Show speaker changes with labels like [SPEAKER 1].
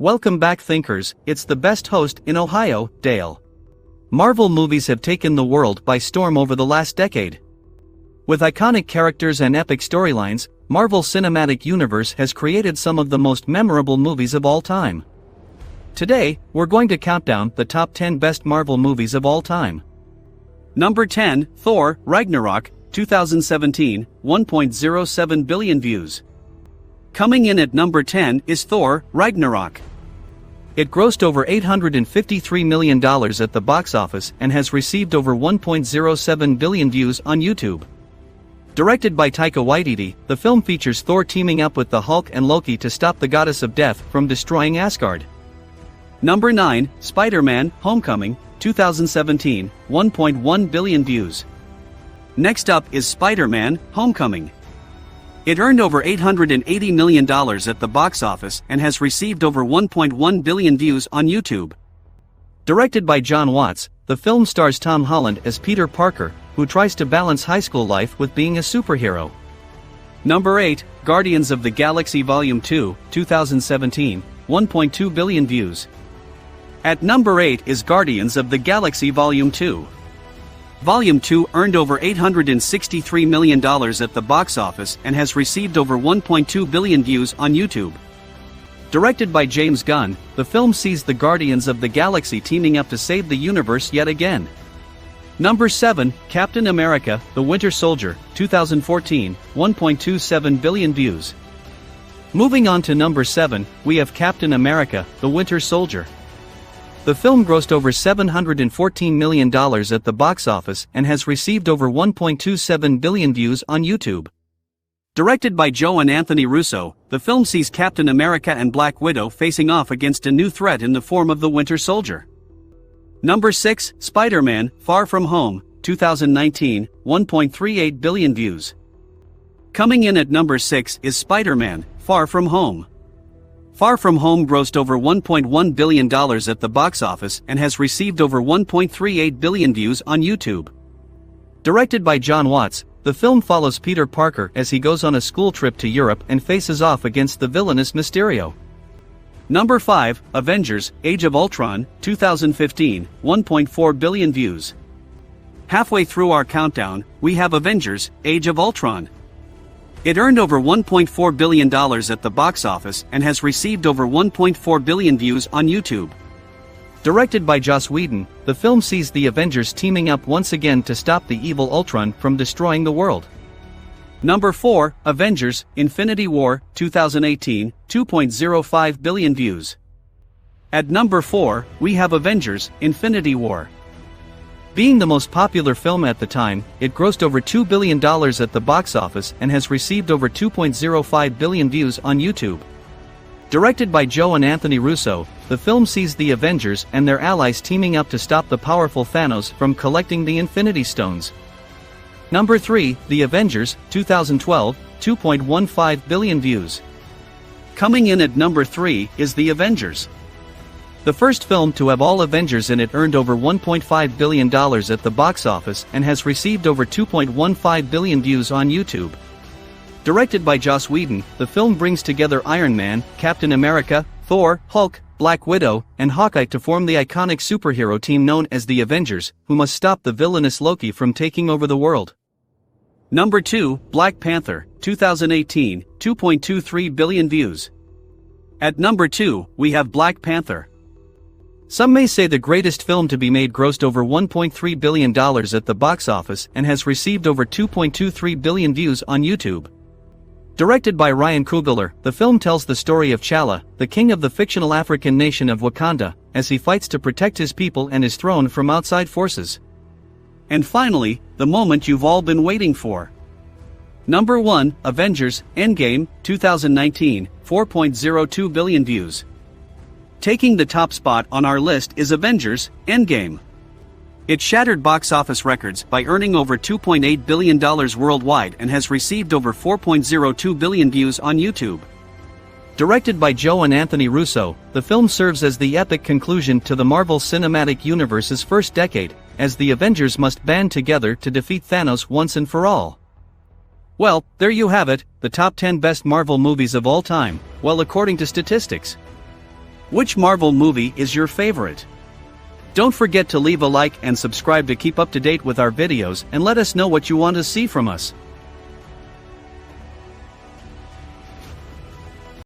[SPEAKER 1] Welcome back, thinkers. It's the best host in Ohio, Dale. Marvel movies have taken the world by storm over the last decade. With iconic characters and epic storylines, Marvel Cinematic Universe has created some of the most memorable movies of all time. Today, we're going to count down the top 10 best Marvel movies of all time. Number 10, Thor, Ragnarok, 2017, 1.07 billion views. Coming in at number 10 is Thor, Ragnarok. It grossed over $853 million at the box office and has received over 1.07 billion views on YouTube. Directed by Taika Waititi, the film features Thor teaming up with the Hulk and Loki to stop the goddess of death from destroying Asgard. Number 9, Spider-Man, Homecoming, 2017, 1.1 billion views. Next up is Spider-Man, Homecoming. It earned over $880 million at the box office and has received over 1.1 billion views on YouTube. Directed by John Watts, the film stars Tom Holland as Peter Parker, who tries to balance high school life with being a superhero. Number 8, Guardians of the Galaxy Volume 2, 2017, 1.2 billion views. At number 8 is Guardians of the Galaxy Volume 2. Volume 2 earned over $863 million at the box office and has received over 1.2 billion views on YouTube. Directed by James Gunn, the film sees the Guardians of the Galaxy teaming up to save the universe yet again. Number 7, Captain America, The Winter Soldier, 2014, 1.27 billion views. Moving on to number 7, we have Captain America, The Winter Soldier. The film grossed over $714 million at the box office and has received over 1.27 billion views on YouTube. Directed by Joe and Anthony Russo, the film sees Captain America and Black Widow facing off against a new threat in the form of the Winter Soldier. Number 6, Spider-Man, Far From Home, 2019, 1.38 billion views. Coming in at number 6 is Spider-Man, Far From Home. Far From Home grossed over $1.1 billion at the box office and has received over 1.38 billion views on YouTube. Directed by John Watts, the film follows Peter Parker as he goes on a school trip to Europe and faces off against the villainous Mysterio. Number 5, Avengers, Age of Ultron, 2015, 1.4 billion views. Halfway through our countdown, we have Avengers, Age of Ultron. It earned over $1.4 billion at the box office and has received over 1.4 billion views on YouTube. Directed by Joss Whedon, the film sees the Avengers teaming up once again to stop the evil Ultron from destroying the world. Number 4, Avengers, Infinity War, 2018, 2.05 billion views. At number 4, we have Avengers, Infinity War. Being the most popular film at the time, it grossed over $2 billion at the box office and has received over 2.05 billion views on YouTube. Directed by Joe and Anthony Russo, the film sees the Avengers and their allies teaming up to stop the powerful Thanos from collecting the Infinity Stones. Number 3, The Avengers, 2012, 2.15 billion views. Coming in at number 3 is The Avengers. The first film to have all Avengers in it earned over $1.5 billion at the box office and has received over 2.15 billion views on YouTube. Directed by Joss Whedon, the film brings together Iron Man, Captain America, Thor, Hulk, Black Widow, and Hawkeye to form the iconic superhero team known as the Avengers, who must stop the villainous Loki from taking over the world. Number 2, Black Panther, 2018, 2.23 billion views. At number 2, we have Black Panther. Some may say the greatest film to be made grossed over $1.3 billion at the box office and has received over 2.23 billion views on YouTube. Directed by Ryan Coogler, the film tells the story of T'Challa, the king of the fictional African nation of Wakanda, as he fights to protect his people and his throne from outside forces. And finally, the moment you've all been waiting for. Number 1, Avengers, Endgame, 2019, 4.02 billion views. Taking the top spot on our list is Avengers, Endgame. It shattered box office records by earning over $2.8 billion worldwide and has received over 4.02 billion views on YouTube. Directed by Joe and Anthony Russo, the film serves as the epic conclusion to the Marvel Cinematic Universe's first decade, as the Avengers must band together to defeat Thanos once and for all. Well, there you have it, the top 10 best Marvel movies of all time, well, according to statistics. Which Marvel movie is your favorite? Don't forget to leave a like and subscribe to keep up to date with our videos and let us know what you want to see from us.